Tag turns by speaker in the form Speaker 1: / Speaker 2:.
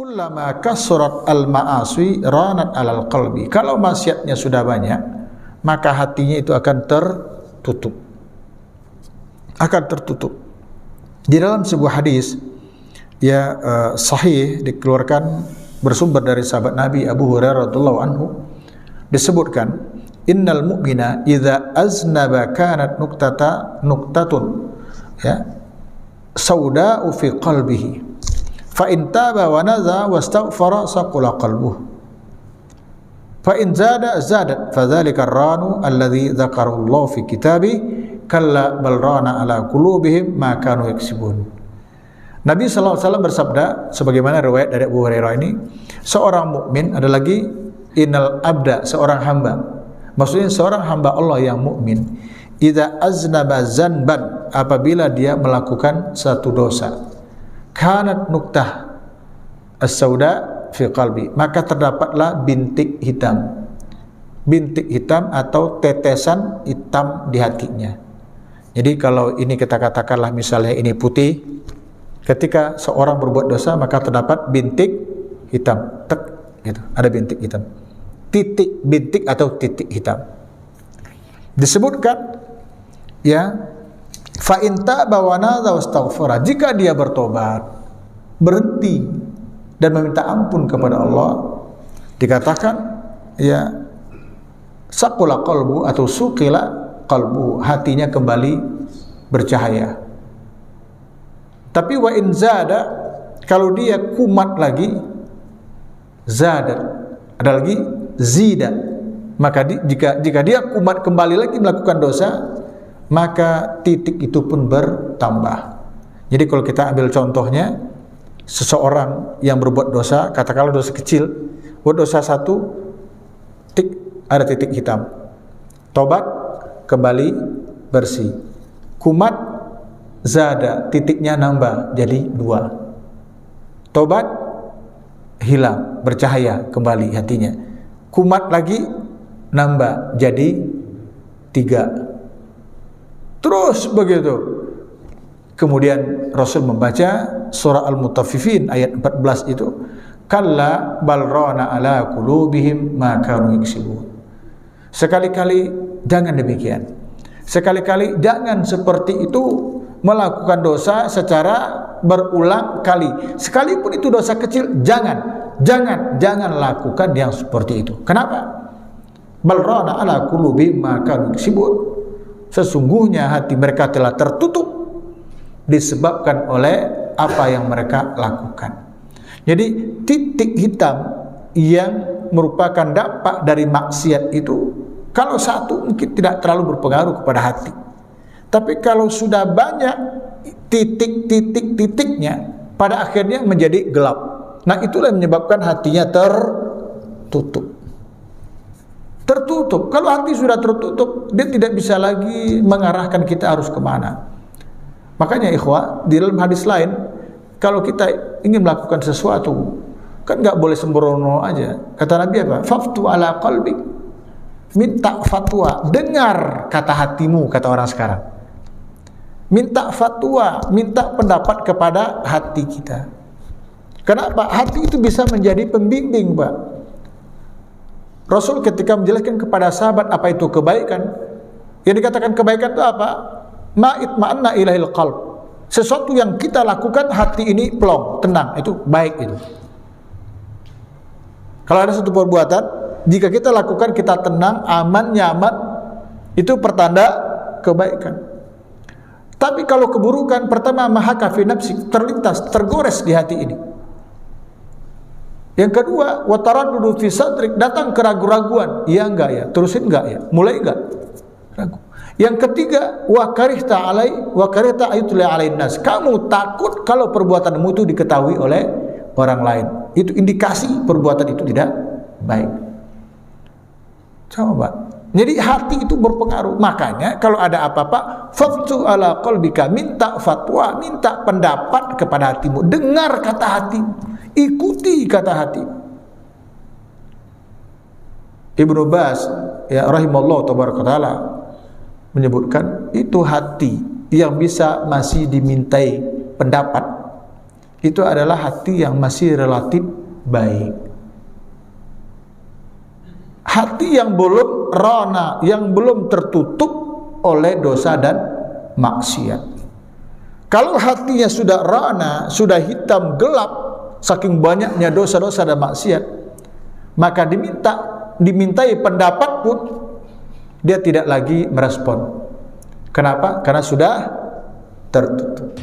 Speaker 1: kullama kasurat al-ma'asi ranat alal qalbi. Kalau maksiatnya sudah banyak, maka hatinya itu akan tertutup. Di dalam sebuah hadis sahih dikeluarkan bersumber dari sahabat Nabi Abu Hurairah radhiyallahu anhu, disebutkan innal mu'mina idza aznaba kanat nuktatun sauda'u fi qalbihi fa in taba wa naza wastaghfara saqula qalbuhu fa in zadat fadzalika ar-ranu alladhi dzakarahu Allah fi kitabi kalla bal rana ala qulubihim ma kanu yaksibun. Nabi sallallahu alaihi wasallam bersabda sebagaimana riwayat dari Abu Hurairah ini, seorang mukmin ada lagi innal abda, seorang hamba. Maksudnya seorang hamba Allah yang mukmin, idza aznaba zanban, apabila dia melakukan satu dosa, kanat nuktah as-sauda fi qalbi, maka terdapatlah bintik hitam atau tetesan hitam di hatinya. Jadi kalau ini kita katakanlah misalnya ini putih, ketika seorang berbuat dosa maka terdapat bintik hitam, gitu. Ada bintik hitam, bintik atau titik hitam. Disebutkan fa in taba wa nadha wastaghfara, jika dia bertobat, berhenti dan meminta ampun kepada Allah, dikatakan saqula qalbu atau suqila qalbu, hatinya kembali bercahaya. Tapi wa in zada, kalau dia kumat lagi, zada, ada lagi zida, maka jika dia kumat kembali lagi melakukan dosa, maka titik itu pun bertambah. Jadi kalau kita ambil contohnya, seseorang yang berbuat dosa, katakanlah dosa kecil, buat dosa satu, ada titik hitam. Tobat, kembali bersih. Kumat, zada, titiknya nambah jadi 2. Tobat, hilang, bercahaya kembali hatinya. Kumat lagi, nambah jadi 3. Terus begitu. Kemudian Rasul membaca surah Al-Mutaffifin ayat 14 itu, kalla bal rana ala qulubihim ma kanu yaksibun. Sekali-kali jangan demikian. Sekali-kali jangan seperti itu, melakukan dosa secara berulang kali. Sekalipun itu dosa kecil, jangan lakukan yang seperti itu. Kenapa? Bal rana ala qulubihim ma kanu yaksibun. Sesungguhnya hati mereka telah tertutup disebabkan oleh apa yang mereka lakukan. Jadi titik hitam yang merupakan dampak dari maksiat itu, kalau satu mungkin tidak terlalu berpengaruh kepada hati. Tapi kalau sudah banyak titiknya, pada akhirnya menjadi gelap. Nah, itulah yang menyebabkan hatinya tertutup. Kalau hati sudah tertutup, dia tidak bisa lagi mengarahkan kita harus kemana. Makanya ikhwah, di dalam hadis lain, kalau kita ingin melakukan sesuatu, kan nggak boleh sembrono aja. Kata Nabi apa? Faftu ala qalbik, minta fatwa, dengar kata hatimu, kata orang sekarang. Minta fatwa, minta pendapat kepada hati kita. Kenapa? Hati itu bisa menjadi pembimbing, Pak. Rasul ketika menjelaskan kepada sahabat apa itu kebaikan, yang dikatakan kebaikan itu apa? Ma'itma'anna ilahil qalb. Sesuatu yang kita lakukan hati ini plong, tenang, itu baik itu. Kalau ada satu perbuatan, jika kita lakukan kita tenang, aman, nyaman, itu pertanda kebaikan. Tapi kalau keburukan, pertama mahaka fi nafsi, terlintas, tergores di hati ini. Yang kedua, wataraddudu fi sadrik, datang keraguan-raguan, iya enggak ya, terusin enggak ya, mulai enggak, ragu. Yang ketiga, wa karihta ayutla alain nas, kamu takut kalau perbuatanmu itu diketahui oleh orang lain. Itu indikasi perbuatan itu tidak baik. Coba. Jadi hati itu berpengaruh. Makanya kalau ada apa-apa, faftu ala qalbika, minta fatwa, minta pendapat kepada hatimu. Dengar kata hatimu, ikuti kata hatimu. Ibnu Baz rahimallahu tabaraka taala menyebutkan itu hati yang bisa masih dimintai pendapat itu adalah hati yang masih relatif baik. Hati yang belum rana, yang belum tertutup oleh dosa dan maksiat. Kalau hatinya sudah rana, sudah hitam gelap, saking banyaknya dosa-dosa dan maksiat, maka dimintai pendapat pun dia tidak lagi merespon. Kenapa? Karena sudah tertutup.